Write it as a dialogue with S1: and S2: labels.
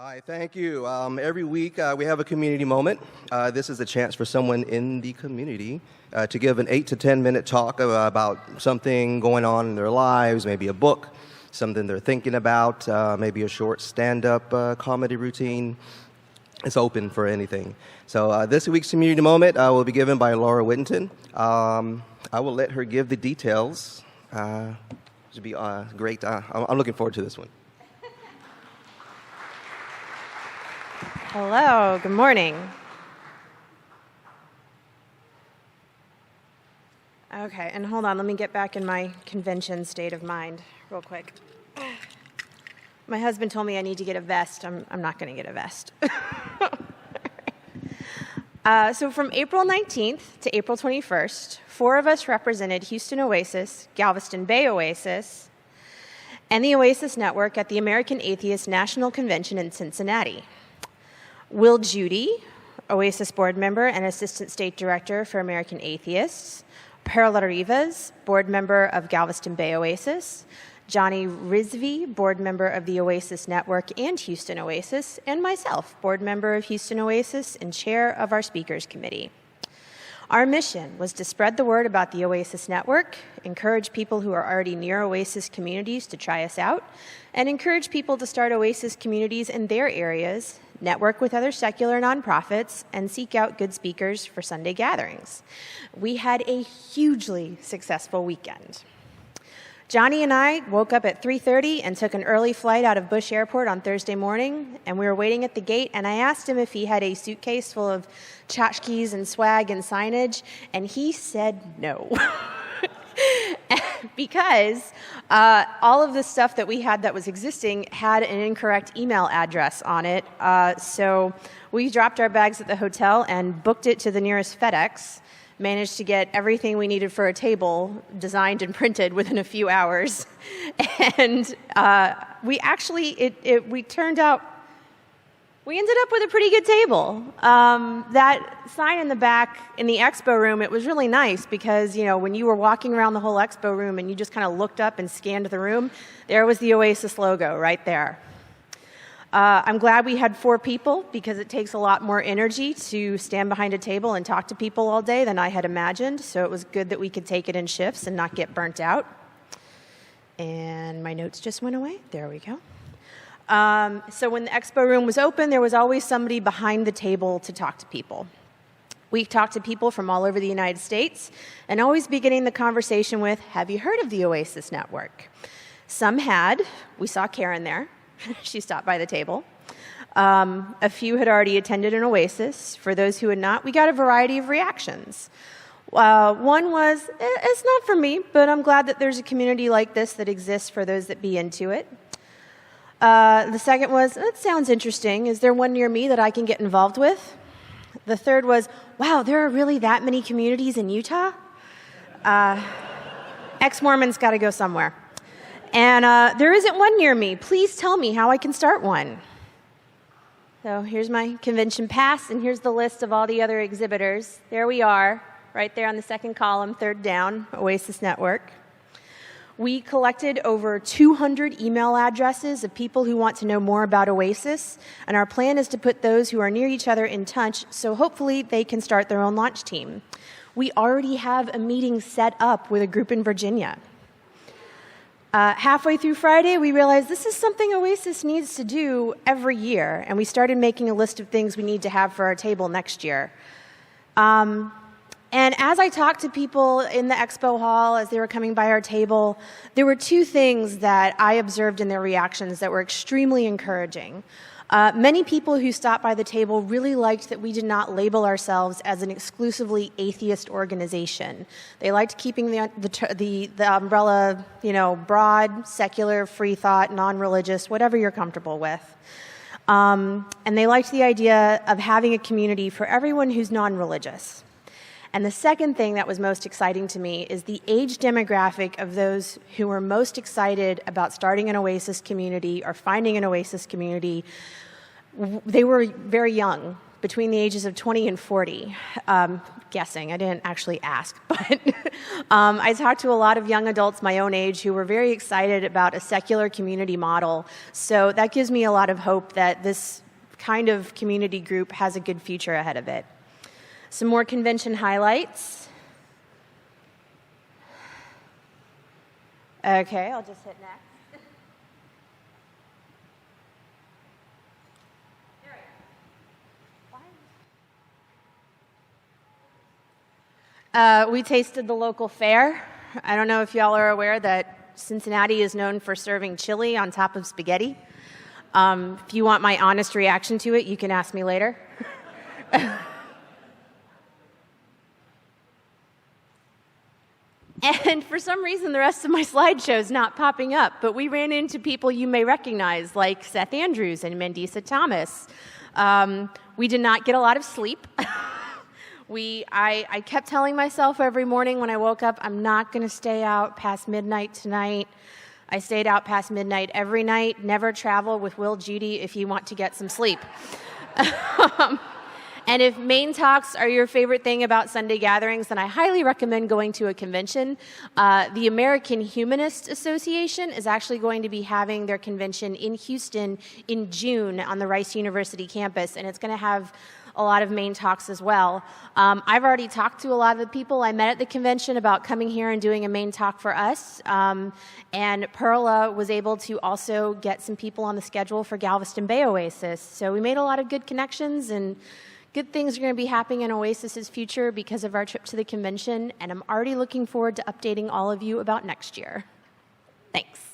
S1: Hi, thank you. Every week we have a community moment. This is a chance for someone in the community to give an 8 to 10 minute talk about something going on in their lives, maybe a book, something they're thinking about, maybe a short stand-up comedy routine. It's open for anything. So this week's community moment will be given by Laura Whittenton. I will let her give the details. It should be great. I'm looking forward to this one.
S2: Hello, good morning. Okay, and hold on, let me get back in my convention state of mind real quick. My husband told me I need to get a vest. I'm not going to get a vest. So from April 19th to April 21st, 4 of us represented Houston Oasis, Galveston Bay Oasis, and the Oasis Network at the American Atheists National Convention in Cincinnati. Will Judy, Oasis board member and assistant state director for American Atheists, Perla Rivas, board member of Galveston Bay Oasis, Johnny Rizvi, board member of the Oasis Network and Houston Oasis, and myself, board member of Houston Oasis and chair of our speakers committee. Our mission was to spread the word about the Oasis Network, encourage people who are already near Oasis communities to try us out, and encourage people to start Oasis communities in their areas, network with other secular nonprofits, and seek out good speakers for Sunday gatherings. We had a hugely successful weekend. Johnny and I woke up at 3:30 and took an early flight out of Bush Airport on Thursday morning, and we were waiting at the gate, and I asked him if he had a suitcase full of tchotchkes and swag and signage, and he said no. Because all of the stuff that we had that was existing had an incorrect email address on it. So we dropped our bags at the hotel and booked it to the nearest FedEx, managed to get everything we needed for a table designed and printed within a few hours. And we ended up with a pretty good table. That sign in the back in the expo room, it was really nice because, you know, when you were walking around the whole expo room and you just kind of looked up and scanned the room, there was the Oasis logo right there. I'm glad we had 4 people because it takes a lot more energy to stand behind a table and talk to people all day than I had imagined. So it was good that we could take it in shifts and not get burnt out. And my notes just went away. There we go. So when the expo room was open, there was always somebody behind the table to talk to people. We talked to people from all over the United States and always beginning the conversation with, have you heard of the Oasis Network? Some had. We saw Karen there. She stopped by the table. A few had already attended an Oasis. For those who had not, we got a variety of reactions. One was, it's not for me, but I'm glad that there's a community like this that exists for those that be into it. The second was, that sounds interesting. Is there one near me that I can get involved with? The third was, wow, there are really that many communities in Utah? Ex-Mormons got to go somewhere. And there isn't one near me. Please tell me how I can start one. So here's my convention pass, and here's the list of all the other exhibitors. There we are, right there on the second column, third down, Oasis Network. We collected over 200 email addresses of people who want to know more about Oasis, and our plan is to put those who are near each other in touch, so hopefully they can start their own launch team. We already have a meeting set up with a group in Virginia. Halfway through Friday, we realized this is something Oasis needs to do every year, and we started making a list of things we need to have for our table next year. And as I talked to people in the expo hall as they were coming by our table, there were 2 things that I observed in their reactions that were extremely encouraging. Many people who stopped by the table really liked that we did not label ourselves as an exclusively atheist organization. They liked keeping the umbrella, you know, broad, secular, free thought, non-religious, whatever you're comfortable with. And they liked the idea of having a community for everyone who's non-religious. And the second thing that was most exciting to me is the age demographic of those who were most excited about starting an Oasis community or finding an Oasis community. They were very young. between the ages of 20 and 40. Guessing, I didn't actually ask, but I talked to a lot of young adults my own age who were very excited about a secular community model. So that gives me a lot of hope that this kind of community group has a good future ahead of it. Some more convention highlights. Okay, I'll just hit next. We tasted the local fare. I don't know if y'all are aware that Cincinnati is known for serving chili on top of spaghetti. If you want my honest reaction to it, you can ask me later. And for some reason, the rest of my slideshow is not popping up, but we ran into people you may recognize, like Seth Andrews and Mandisa Thomas. We did not get a lot of sleep. I kept telling myself every morning when I woke up, I'm not going to stay out past midnight tonight. I stayed out past midnight every night. Never travel with Will Judy if you want to get some sleep. And if main talks are your favorite thing about Sunday gatherings, then I highly recommend going to a convention. The American Humanist Association is actually going to be having their convention in Houston in June on the Rice University campus, and it's going to have a lot of main talks as well. I've already talked to a lot of the people I met at the convention about coming here and doing a main talk for us. And Perla was able to also get some people on the schedule for Galveston Bay Oasis. So we made a lot of good connections, and good things are going to be happening in Oasis's future because of our trip to the convention. And I'm already looking forward to updating all of you about next year. Thanks.